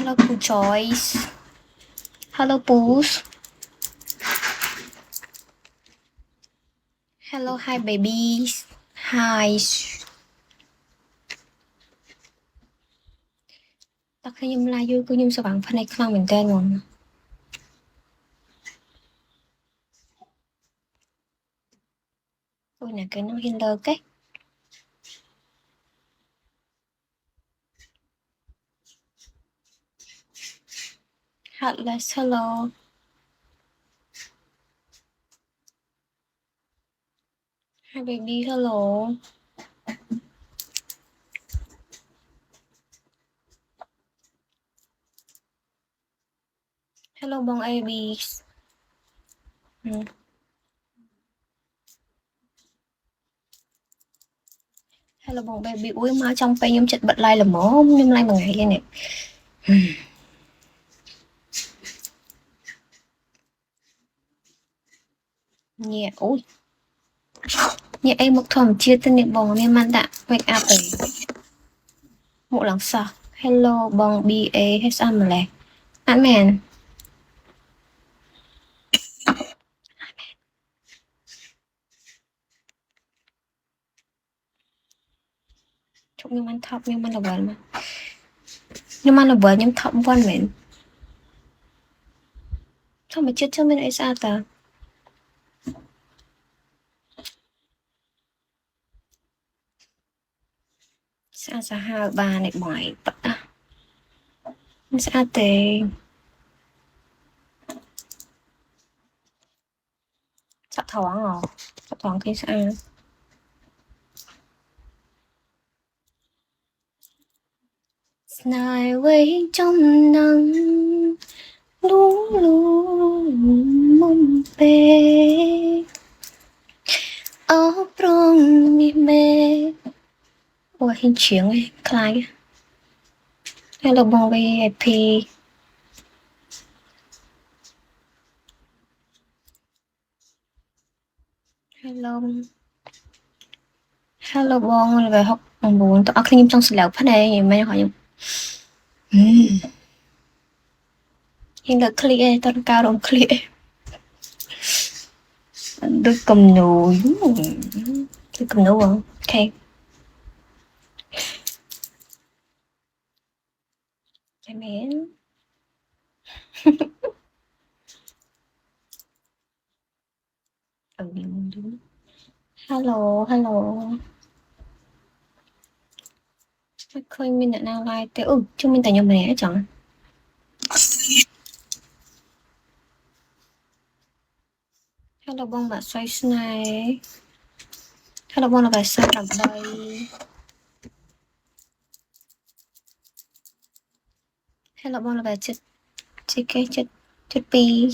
Hello, Pooh Joyce. Hello, Pooh. Hello, hi, babies. Hi. Ta khi nhâm la vui, cô nhâm sao bạn phần này không mình tên rồi. Ôi nè, cái nó healer cái. Hello. Hi, baby, hello. Hello, bong babies. Hello, bong baby. Ui, mà trong tay nhâm chật bật like là mỏ không? Nhâm like bằng ngày vậy nè. Nhẹ, ui. Nhẹ em một thòm chia tên niệm bong miên man tạ. Wake up rồi. Một lần sao? Hello, bong BA hết sao mà lẹ. Anh mèn. Chúc nhưng man top nhưng man là vợ mà. Nhưng man là vợ nhưng top one mến. Sao mà chết cho mình ấy sao ta? Sao sao hai ba này mỏi tận à? Sao tệ? Sắp thoáng rồi. Sắp thoáng cái sao? Snài quay trong nắng lú lú mong bê ở trong mi mê. Ôi hình chiếng ấy, khai. Hello bong VIP. Hello. Hello bong là về học buồn tao khi trong sự lão phát này nhưng mà hỏi hiện là clear tao cao đồng clear đôi cầm nồi đôi cầm nồi ok em bé hello khơi mình đã nào like tới chứ mình tại nhà mẹ chẳng hello bông bạn xoay này hello bông là bài xoay làm đây hello bông là bài chết cái chết pi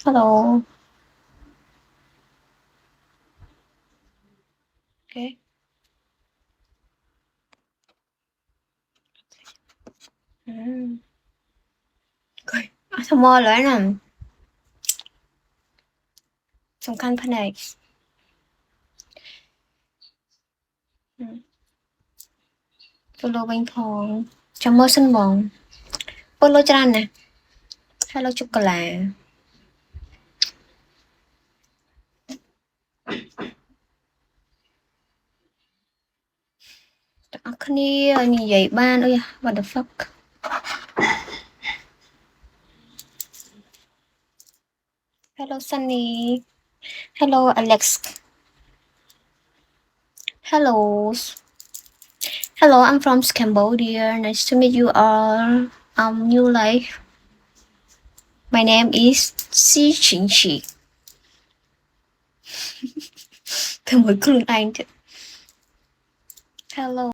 hello ok coi sao mò lại nèสำคัญแผนกโปโลแบงทองจัมโบ้sân bóng polo tràn nè hello chúc cờ là Akni như vậy ban ơi what the fuck hello Sunny hello Alex hello I'm from Cambodia nice to meet you all new life my name is Si Chính Chỉ thơm mới cưng anh hello